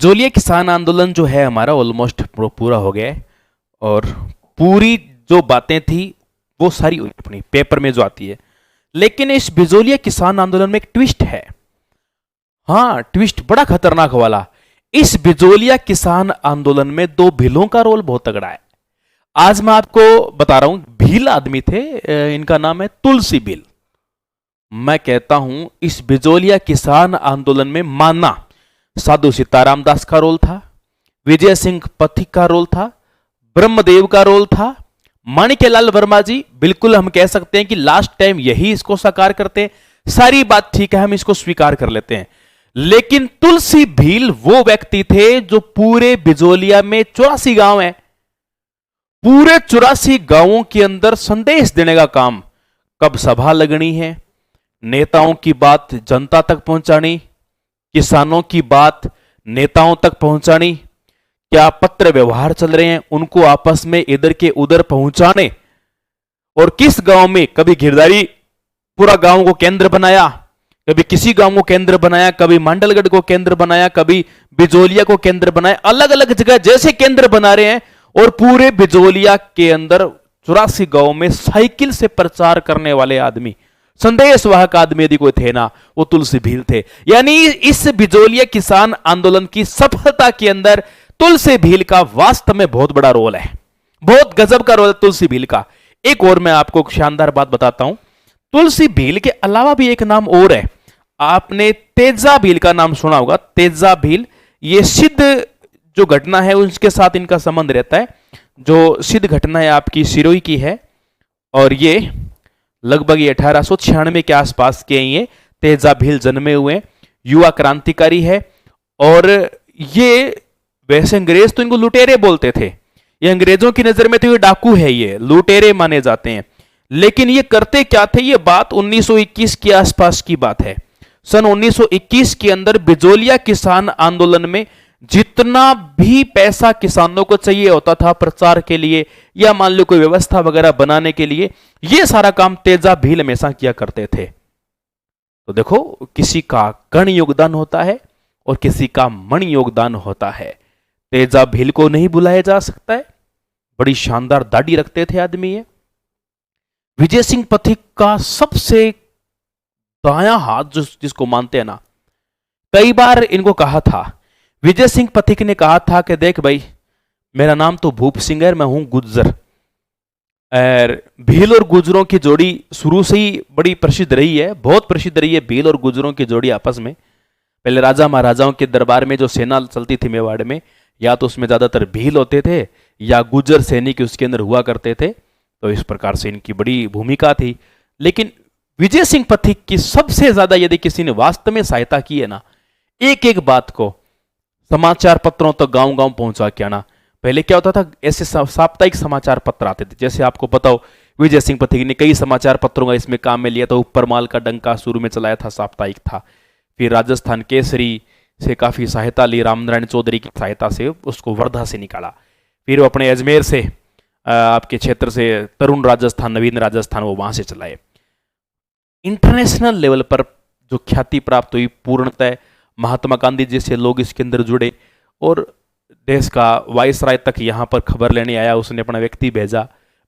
जोलिया किसान आंदोलन जो है हमारा ऑलमोस्ट पूरा हो गया है और पूरी जो बातें थी वो सारी हुई अपनी पेपर में जो आती है। लेकिन इस बिजोलिया किसान आंदोलन में एक ट्विस्ट है। हाँ, ट्विस्ट बड़ा खतरनाक वाला। इस बिजोलिया किसान आंदोलन में दो भीलों का रोल बहुत तगड़ा है। आज मैं आपको बता रहा हूं, भील आदमी थे, इनका नाम है तुलसी भील। मैं कहता हूं इस बिजोलिया किसान आंदोलन में माना साधु सीताराम दास का रोल था, विजय सिंह पथिक का रोल था, ब्रह्मदेव का रोल था, माणिक्यलाल वर्मा जी बिल्कुल हम कह सकते हैं कि लास्ट टाइम यही इसको साकार करते। सारी बात ठीक है, हम इसको स्वीकार कर लेते हैं। लेकिन तुलसी भील वो व्यक्ति थे जो पूरे बिजोलिया में 84 गांव हैं, पूरे 84 गांवों के अंदर संदेश देने का काम, कब सभा लगनी है, नेताओं की बात जनता तक पहुंचानी, किसानों की बात नेताओं तक पहुंचानी, क्या पत्र व्यवहार चल रहे हैं उनको आपस में इधर के उधर पहुंचाने, और किस गांव में कभी गिरधारी पूरा गांव को केंद्र बनाया, कभी किसी गांव को केंद्र बनाया, कभी मांडलगढ़ को केंद्र बनाया, कभी बिजोलिया को केंद्र बनाया, अलग अलग जगह जैसे केंद्र बना रहे हैं। और पूरे बिजोलिया के अंदर 84 गांव में साइकिल से प्रचार करने वाले आदमी, संदेशवाहक आदमी यदि कोई थे ना, वो तुलसी भील थे। यानी इस बिजोलिया किसान आंदोलन की सफलता के अंदर तुलसी भील का वास्तव में बहुत बड़ा रोल है, बहुत गजब का रोल है तुलसी भील का। एक और मैं आपको शानदार बात बताता हूं, तुलसी भील के अलावा भी एक नाम और है। आपने तेजा भील का नाम सुना होगा। तेजा भील, ये सिद्ध जो घटना है उसके साथ इनका संबंध रहता है। जो सिद्ध घटना है आपकी सिरोही की है, और ये लगभग 1896 के आसपास के ये तेजा भील जन्मे हुए युवा क्रांतिकारी है। और ये वैसे अंग्रेज तो इनको लुटेरे बोलते थे, ये अंग्रेजों की नजर में तो ये डाकू है, ये लुटेरे माने जाते हैं। लेकिन ये करते क्या थे, ये बात 1921 के आसपास की बात है। सन 1921 के अंदर बिजोलिया किसान आंदोलन में जितना भी पैसा किसानों को चाहिए होता था प्रचार के लिए या मान लो कोई व्यवस्था वगैरह बनाने के लिए, ये सारा काम तेजा भील हमेशा किया करते थे। तो देखो, किसी का कण योगदान होता है और किसी का मण योगदान होता है। तेजा भील को नहीं बुलाया जा सकता है, बड़ी शानदार दाढ़ी रखते थे आदमी ये। विजय सिंह पथिक का सबसे दायां हाथ जिसको मानते हैं ना, कई बार इनको कहा था, विजय सिंह पथिक ने कहा था कि देख भाई, मेरा नाम तो भूप सिंह है, मैं हूं गुज्जर। भील और गुजरों की जोड़ी शुरू से ही बड़ी प्रसिद्ध रही है, बहुत प्रसिद्ध रही है भील और गुजरों की जोड़ी आपस में। पहले राजा महाराजाओं के दरबार में जो सेना चलती थी मेवाड़ में, या तो उसमें ज्यादातर भील होते थे या गुजर सैनिक उसके अंदर हुआ करते थे। तो इस प्रकार से इनकी बड़ी भूमिका थी। लेकिन विजय सिंह पथिक की सबसे ज्यादा यदि किसी ने वास्तव में सहायता की है ना, एक एक बात को समाचार पत्रों तक गांव गांव पहुंचा के आना। पहले क्या होता था, ऐसे साप्ताहिक समाचार पत्र आते थे, जैसे आपको पता हो विजय सिंह पथिक ने कई समाचार पत्रों का इसमें काम में लिया था। ऊपर माल का डंका शुरू में चलाया था, साप्ताहिक था। फिर राजस्थान केसरी से काफी सहायता ली, रामनारायण चौधरी की सहायता से उसको वर्धा से निकाला। फिर वो अपने अजमेर से, आपके क्षेत्र से तरुण राजस्थान, नवीन राजस्थान, वो वहां से चलाए। इंटरनेशनल लेवल पर जो ख्याति प्राप्त हुई, पूर्णतः महात्मा गांधी जैसे लोग इसके अंदर जुड़े, और देश का वायसराय तक यहाँ पर खबर लेने आया, उसने अपना व्यक्ति भेजा।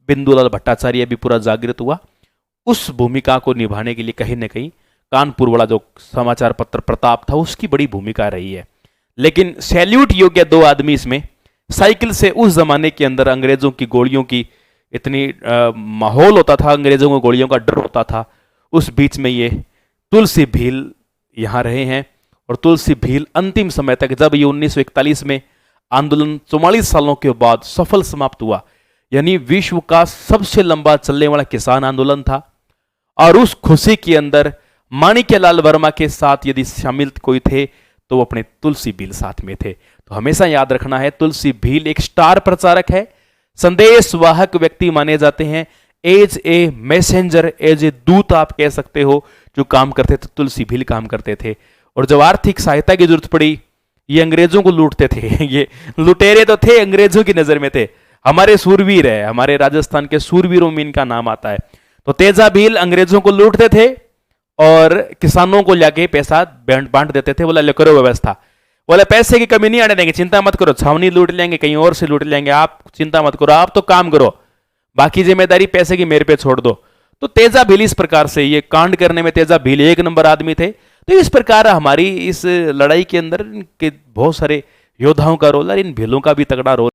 बिंदुलाल भट्टाचार्य भी पूरा जागृत हुआ। उस भूमिका को निभाने के लिए कहीं ना कहीं कानपुर वाला जो समाचार पत्र प्रताप था, उसकी बड़ी भूमिका रही है। लेकिन सैल्यूट योग्य दो आदमी इसमें, साइकिल से उस जमाने के अंदर अंग्रेजों की गोलियों की इतनी माहौल होता था, अंग्रेजों को गोलियों का डर होता था, उस बीच में ये तुलसी भील यहाँ रहे हैं। और तुलसी भील अंतिम समय तक, जब ये 1941 में आंदोलन 44 सालों के बाद सफल समाप्त हुआ, यानी विश्व का सबसे लंबा चलने वाला किसान आंदोलन था। और उस खुशी के अंदर माणिक्यलाल वर्मा के साथ यदि शामिल कोई थे तो वो अपने तुलसी भील साथ में थे। तो हमेशा याद रखना है, तुलसी भील एक स्टार प्रचारक है, संदेशवाहक व्यक्ति माने जाते हैं। As a messenger, as a दूत आप कह सकते हो, जो काम करते थे तुलसी भील काम करते थे। और जब आर्थिक सहायता की जरूरत पड़ी, ये अंग्रेजों को लूटते थे। ये लुटेरे तो थे, अंग्रेजों की नजर में थे, हमारे सूरवीर है, हमारे राजस्थान के सूरवीरों में इनका नाम आता है। तो तेजा भील अंग्रेजों को लूटते थे और किसानों को जाके पैसा बांट देते थे, बोला ले करो व्यवस्था। बोले पैसे की कमी नहीं आने देंगे, चिंता मत करो, छावनी लूट लेंगे, कहीं और से लूट लेंगे, आप चिंता मत करो, आप तो काम करो, बाकी जिम्मेदारी पैसे की मेरे पे छोड़ दो। तो तेजा भील इस प्रकार से, ये कांड करने में तेजा भील एक नंबर आदमी थे। तो इस प्रकार हमारी इस लड़ाई के अंदर के बहुत सारे योद्धाओं का रोल है, इन भीलों का भी तगड़ा रोल